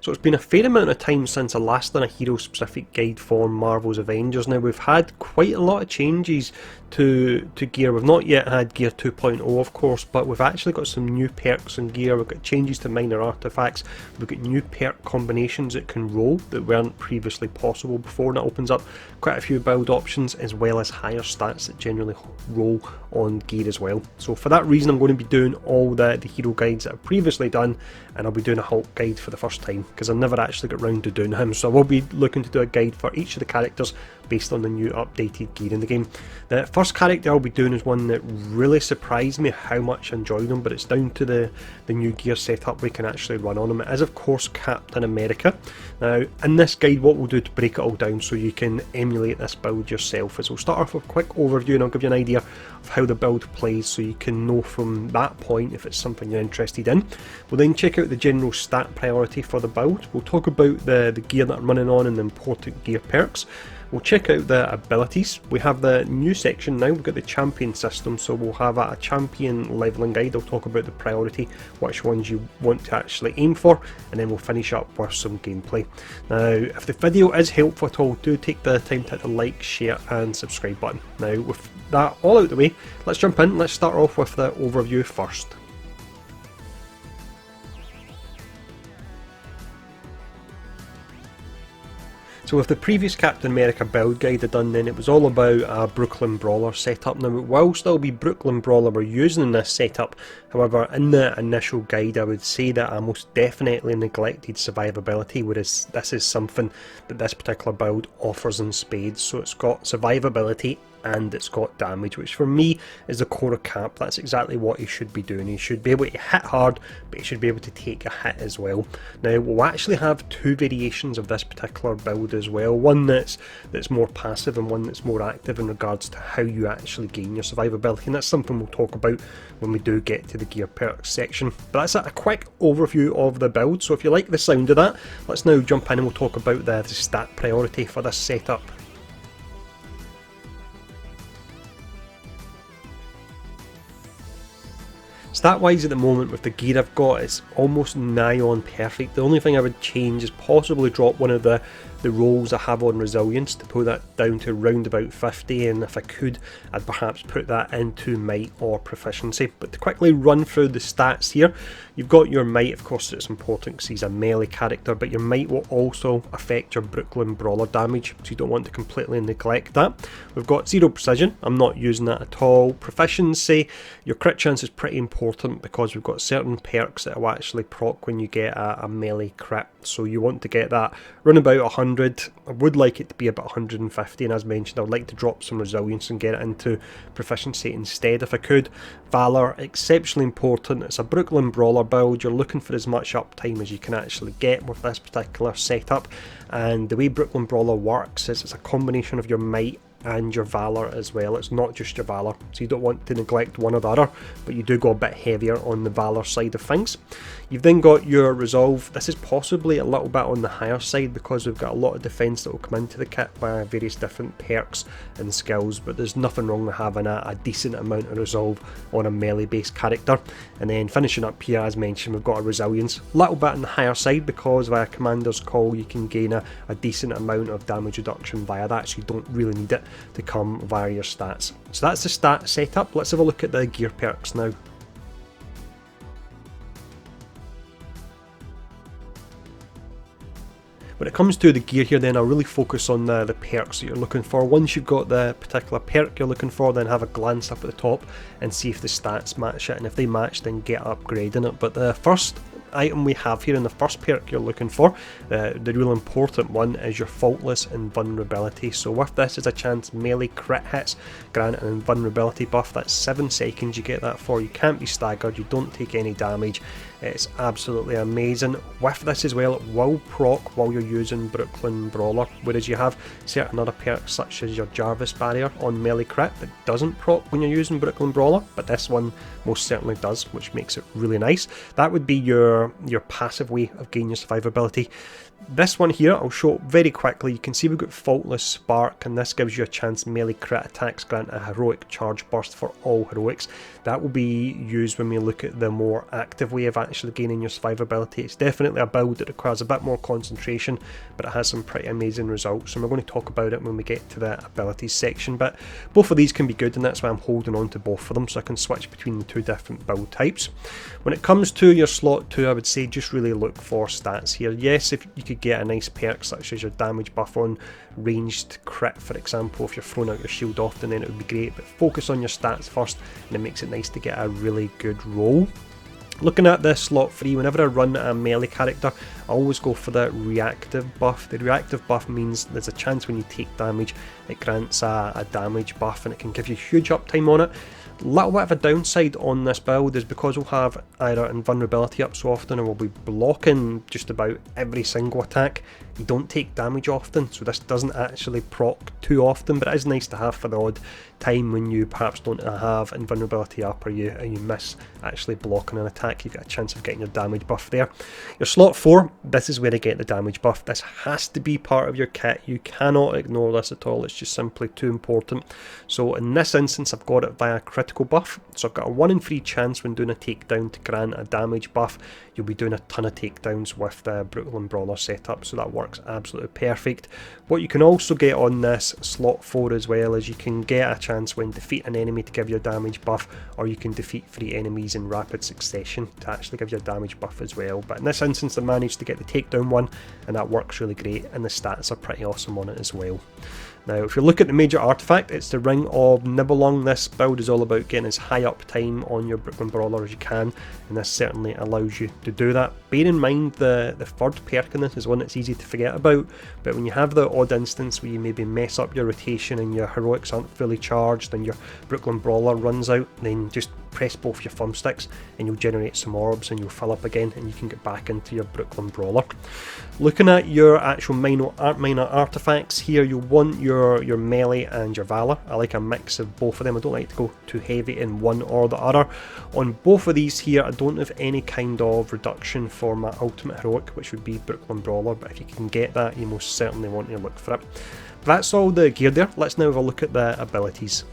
So it's been a fair amount of time since I last done a hero specific guide for Marvel's Avengers. Now we've had quite a lot of changes to gear. We've not yet had gear 2.0 of course, but we've actually got some new perks in gear. We've got changes to minor artifacts, we've got new perk combinations that can roll that weren't previously possible before, and that opens up quite a few build options as well as higher stats that generally roll on gear as well. So for that reason I'm going to be doing all the hero guides that I've previously done, and I'll be doing a Hulk guide for the first time because I never actually got round to doing him, so I will be looking to do a guide for each of the characters based on the new updated gear in the game. The first character I'll be doing is one that really surprised me how much I enjoyed him, but it's down to the new gear setup we can actually run on him. It is of course Captain America. Now in this guide what we'll do to break it all down so you can emulate this build yourself is we'll start off with a quick overview and I'll give you an idea of how the build plays so you can know from that point if it's something you're interested in. We'll then check out the general stat priority for the build. We'll talk about the gear that I'm running on and the important gear perks. We'll check out the abilities. We have the new section now, we've got the champion system, so we'll have a champion leveling guide. I'll talk about the priority, which ones you want to actually aim for, and then we'll finish up with some gameplay. Now if the video is helpful at all, do take the time to hit the like, share and subscribe button. Now with that all out the way, let's jump in. Let's start off with the overview first. So with the previous Captain America build guide I done then, it was all about a Brooklyn Brawler setup. Now it will still be Brooklyn Brawler we're using in this setup, however in the initial guide I would say that I most definitely neglected survivability, whereas this is something that this particular build offers in spades. So it's got survivability and it's got damage, which for me is the core of Cap. That's exactly what he should be doing. He should be able to hit hard, but he should be able to take a hit as well. Now we'll actually have two variations of this particular build as well, one that's more passive and one that's more active in regards to how you actually gain your survivability, and that's something we'll talk about when we do get to the gear perks section. But that's a quick overview of the build, so if you like the sound of that, let's now jump in and we'll talk about the stat priority for this setup. Stat wise at the moment with the gear I've got, it's almost nigh on perfect. The only thing I would change is possibly drop one of the rolls I have on resilience to pull that down to around about 50, and if I could I'd perhaps put that into might or proficiency. But to quickly run through the stats here, you've got your might, of course it's important because he's a melee character, but your might will also affect your Brooklyn Brawler damage, so you don't want to completely neglect that. We've got 0 precision, I'm not using that at all. Proficiency, your crit chance is pretty important because we've got certain perks that will actually proc when you get a melee crit, so you want to get that run about 100. I would like it to be about 150, and as mentioned I would like to drop some resilience and get it into proficiency instead if I could. Valor, exceptionally important. It's a Brooklyn Brawler build, you're looking for as much uptime as you can actually get with this particular setup, and the way Brooklyn Brawler works is it's a combination of your might and your valor as well. It's not just your valor, so you don't want to neglect one or the other, but you do go a bit heavier on the valor side of things. You've then got your resolve. This is possibly a little bit on the higher side because we've got a lot of defense that will come into the kit by various different perks and skills, but there's nothing wrong with having a decent amount of resolve on a melee based character. And then finishing up here, as mentioned, we've got a resilience, a little bit on the higher side because via Commander's Call you can gain a decent amount of damage reduction via that, so you don't really need it to come via your stats. So that's the stat setup. Let's have a look at the gear perks now. When it comes to the gear here then, I'll really focus on the perks that you're looking for. Once you've got the particular perk you're looking for, then have a glance up at the top and see if the stats match it, and if they match then get upgrading it. But the first item we have here in the first perk you're looking for, the real important one, is your faultless invulnerability. So with this is a chance melee crit hits grant an invulnerability buff. That's 7 seconds you get that for. You can't be staggered, you don't take any damage. It's absolutely amazing. With this as well, it will proc while you're using Brooklyn Brawler, whereas you have certain other perks such as your Jarvis barrier on melee crit that doesn't proc when you're using Brooklyn Brawler, but this one most certainly does, which makes it really nice. That would be your passive way of gaining your survivability. This one here, I'll show very quickly. You can see we've got Faultless Spark, and this gives you a chance melee crit attacks grant a heroic charge burst for all heroics. That will be used when we look at the more active way of actually gaining your survivability. It's definitely a build that requires a bit more concentration, but it has some pretty amazing results, and we're going to talk about it when we get to the abilities section. But both of these can be good, and that's why I'm holding on to both of them, so I can switch between the two different build types. When it comes to your slot 2, I would say just really look for stats here. Yes, if you could get a nice perk such as your damage buff on ranged crit, for example, if you're throwing out your shield often, then it would be great, but focus on your stats first, and it makes it nice to get a really good roll. Looking at the slot 3, whenever I run a melee character, I always go for the reactive buff. The reactive buff means there's a chance when you take damage, it grants a damage buff, and it can give you huge uptime on it. A little bit of a downside on this build is because we'll have either invulnerability up so often, or we'll be blocking just about every single attack. You don't take damage often, so this doesn't actually proc too often, but it is nice to have for the odd time when you perhaps don't have invulnerability up, or you miss actually blocking an attack. You've got a chance of getting your damage buff there. Your slot 4, this is where I get the damage buff. This has to be part of your kit. You cannot ignore this at all. It's just simply too important. So in this instance, I've got it via critical buff. So I've got a 1 in 3 chance when doing a takedown to grant a damage buff. You'll be doing a ton of takedowns with the Brooklyn Brawler setup, so that works absolutely perfect. What you can also get on this slot 4 as well is you can get a chance when defeat an enemy to give you a damage buff, or you can defeat 3 enemies in rapid succession to actually give you a damage buff as well. But in this instance, I managed to get the takedown one, and that works really great, and the stats are pretty awesome on it as well. Now, if you look at the major artifact, it's the Ring of Nibelung. This build is all about getting as high uptime on your Brooklyn Brawler as you can, and this certainly allows you to do that. Bear in mind the third perk in this is one that's easy to forget about, but when you have the odd instance where you maybe mess up your rotation and your heroics aren't fully charged and your Brooklyn Brawler runs out, then just press both your thumbsticks and you'll generate some orbs and you'll fill up again, and you can get back into your Brooklyn Brawler. Looking at your actual minor artifacts here, you'll want your melee and your valor. I like a mix of both of them. I don't like to go too heavy in one or the other. On both of these here, I don't have any kind of reduction for my ultimate heroic, which would be Brooklyn Brawler, but if you can get that, you most certainly want to look for it. That's all the gear there. Let's now have a look at the abilities.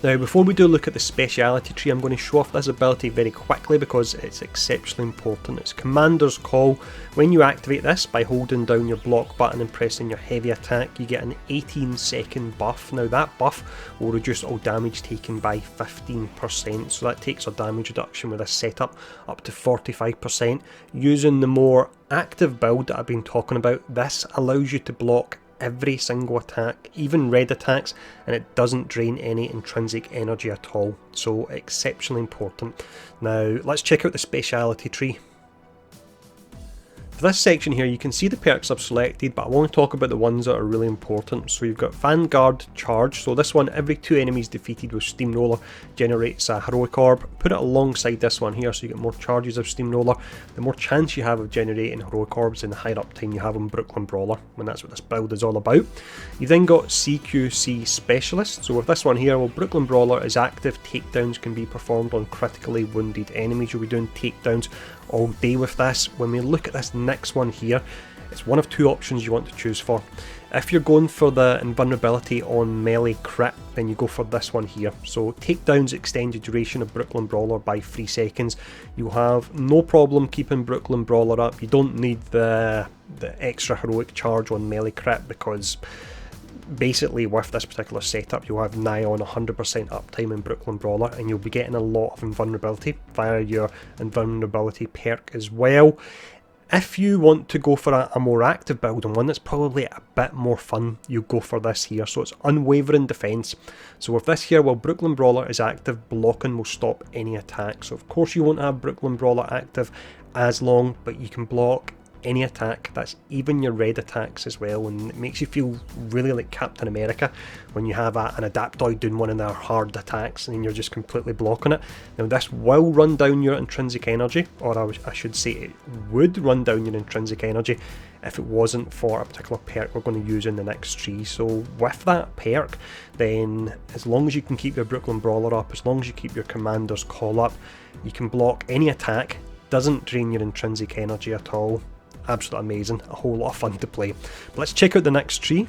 Now, before we do look at the speciality tree, I'm going to show off this ability very quickly because it's exceptionally important. It's Commander's Call. When you activate this by holding down your block button and pressing your heavy attack, you get an 18-second buff. Now, that buff will reduce all damage taken by 15%, so that takes our damage reduction with this setup up to 45%. Using the more active build that I've been talking about, this allows you to block every single attack, even red attacks, and it doesn't drain any intrinsic energy at all, so exceptionally important. Now let's check out the speciality tree. For this section here, you can see the perks I've selected, but I want to talk about the ones that are really important. So you've got Vanguard Charge. So this one, every 2 enemies defeated with Steamroller generates a heroic orb. Put it alongside this one here, so you get more charges of Steamroller. The more chance you have of generating heroic orbs, and the higher uptime you have on Brooklyn Brawler, and that's what this build is all about. You've then got CQC Specialist. So with this one here, well, Brooklyn Brawler is active. Takedowns can be performed on critically wounded enemies. You'll be doing takedowns all day with this. When we look at this next one here, it's one of 2 options you want to choose for. If you're going for the invulnerability on melee crit, then you go for this one here. So takedowns extend the duration of Brooklyn Brawler by 3 seconds. You'll have no problem keeping Brooklyn Brawler up. You don't need the extra heroic charge on melee crit, because basically with this particular setup you'll have nigh on 100% uptime in Brooklyn Brawler, and you'll be getting a lot of invulnerability via your invulnerability perk as well. If you want to go for a more active build, and one that's probably a bit more fun, you go for this here. So it's Unwavering Defense. So with this here, while Brooklyn Brawler is active, blocking will stop any attack. So of course you won't have Brooklyn Brawler active as long, but you can block any attack. That's even your red attacks as well, and it makes you feel really like Captain America when you have an Adaptoid doing one of their hard attacks and then you're just completely blocking it. Now this will run down your intrinsic energy, or I should say it would run down your intrinsic energy if it wasn't for a particular perk we're going to use in the next tree. So with that perk, then as long as you can keep your Brooklyn Brawler up, as long as you keep your Commander's Call up, you can block any attack, doesn't drain your intrinsic energy at all. Absolutely amazing, a whole lot of fun to play. But let's check out the next tree.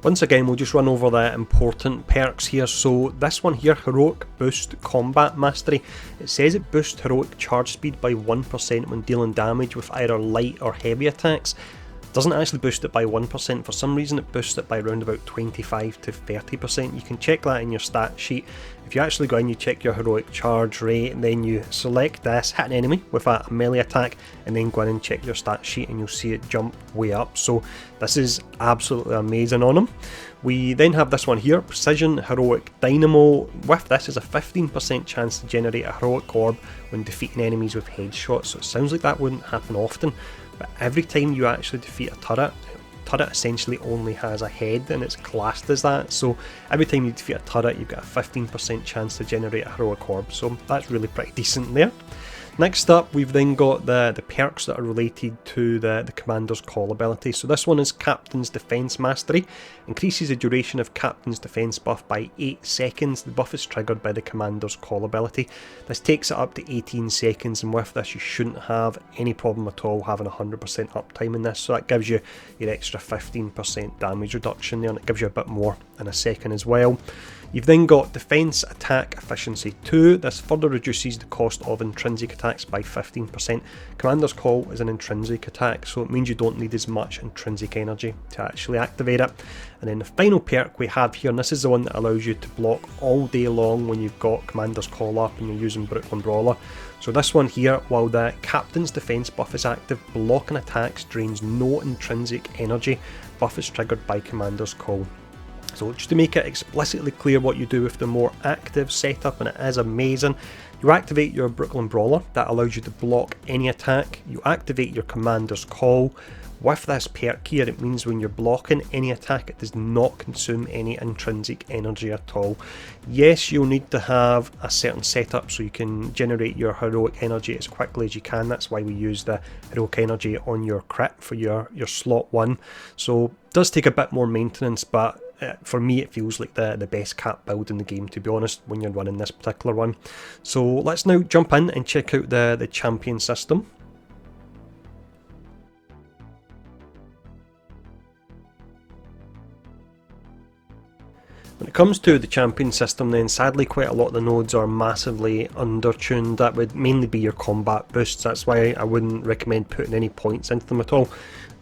Once again, we'll just run over the important perks here. So this one here, Heroic Boost Combat Mastery. It says it boosts heroic charge speed by 1% when dealing damage with either light or heavy attacks. Doesn't actually boost it by 1%, for some reason it boosts it by around about 25 to 30%. You can check that in your stat sheet. If you actually go in, you check your heroic charge rate, and then you select this, hit an enemy with a melee attack, and then go in and check your stat sheet and you'll see it jump way up. So this is absolutely amazing on them. We then have this one here, Precision Heroic Dynamo. With this is a 15% chance to generate a heroic orb when defeating enemies with headshots. So it sounds like that wouldn't happen often, but every time you actually defeat a turret essentially only has a head and it's classed as that. So every time you defeat a turret, you've got a 15% chance to generate a heroic orb. So that's really pretty decent there. Next up, we've then got the perks that are related to the Commander's Call ability. So this one is Captain's Defense Mastery. Increases the duration of Captain's Defense buff by 8 seconds. The buff is triggered by the Commander's Call ability. This takes it up to 18 seconds, and with this you shouldn't have any problem at all having 100% uptime in this. So that gives you your extra 15% damage reduction there, and it gives you a bit more in a second as well. You've then got Defense Attack Efficiency 2. This further reduces the cost of intrinsic attacks by 15%. Commander's Call is an intrinsic attack, so it means you don't need as much intrinsic energy to actually activate it. And then the final perk we have here, and this is the one that allows you to block all day long when you've got Commander's Call up and you're using Brooklyn Brawler. So this one here, while the Captain's Defense buff is active, blocking attacks drains no intrinsic energy. Buff is triggered by Commander's Call. So just to make it explicitly clear what you do with the more active setup, and it is amazing, you activate your Brooklyn Brawler, that allows you to block any attack. You activate your Commander's Call. With this perk here, it means when you're blocking any attack, it does not consume any intrinsic energy at all. Yes, you'll need to have a certain setup so you can generate your heroic energy as quickly as you can. That's why we use the heroic energy on your crit for your slot 1. So it does take a bit more maintenance, but for me it feels like the best cap build in the game, to be honest, when you're running this particular one. So let's now jump in and check out the champion system. When it comes to the champion system, then sadly quite a lot of the nodes are massively undertuned. That would mainly be your combat boosts. That's why I wouldn't recommend putting any points into them at all.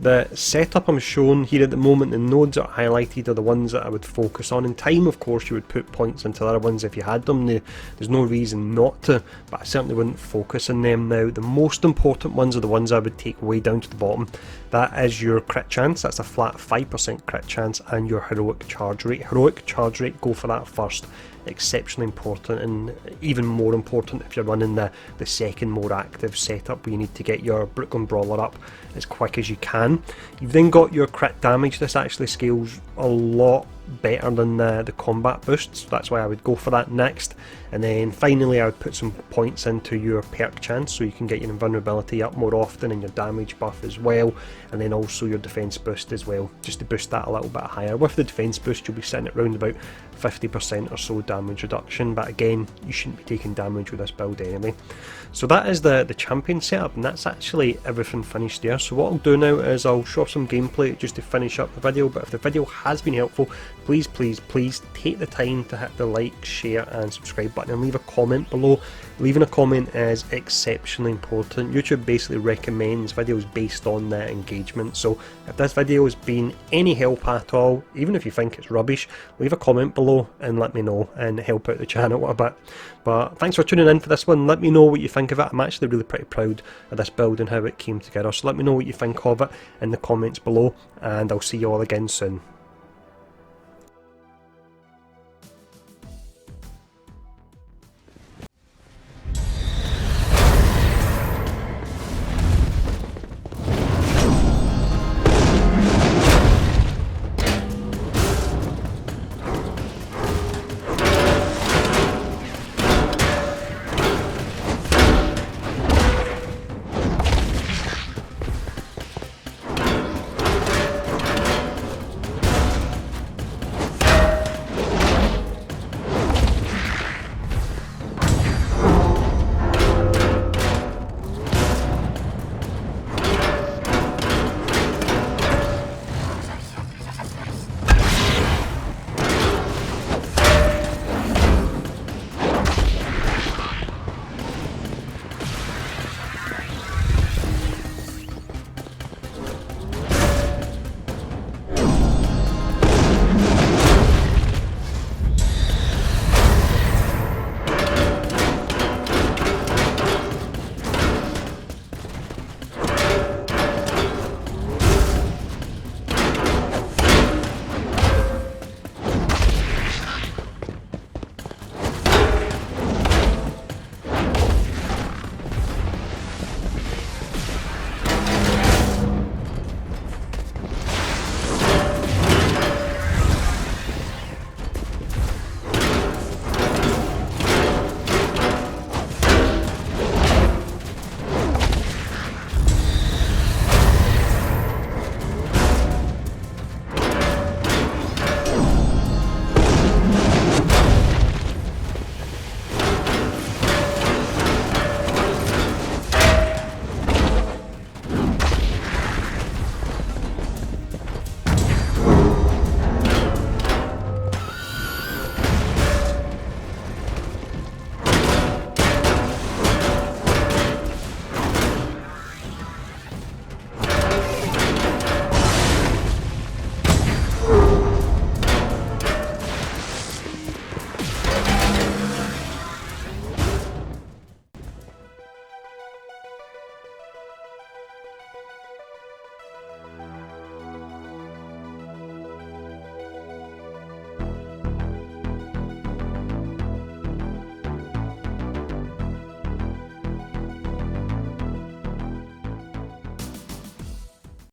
The setup I'm showing here at the moment, the nodes that are highlighted are the ones that I would focus on. In time, of course, you would put points into the other ones if you had them. There's no reason not to, but I certainly wouldn't focus on them now. The most important ones are the ones I would take way down to the bottom. That is your crit chance. That's a flat 5% crit chance, and your heroic charge rate. Heroic charge rate, go for that first. Exceptionally important, and even more important if you're running the second more active setup where you need to get your Brooklyn Brawler up as quick as you can. You've then got your crit damage. This actually scales a lot better than the combat boosts, so that's why I would go for that next. And then finally I would put some points into your perk chance so you can get your invulnerability up more often and your damage buff as well, and then also your defense boost as well, just to boost that a little bit higher. With the defense boost you'll be sitting at around about 50% or so damage reduction, but again you shouldn't be taking damage with this build anyway. So that is the champion setup, and that's actually everything finished there. So what I'll do now is I'll show some gameplay just to finish up the video, but if the video has been helpful, please take the time to hit the like, share and subscribe button and leave a comment below. Leaving a comment is exceptionally important. YouTube basically recommends videos based on their engagement, so if this video has been any help at all, even if you think it's rubbish, leave a comment below and let me know and help out the channel a bit. But thanks for tuning in for this one. Let me know what you think of it. I'm actually really pretty proud of this build and how it came together, so let me know what you think of it in the comments below, and I'll see you all again soon.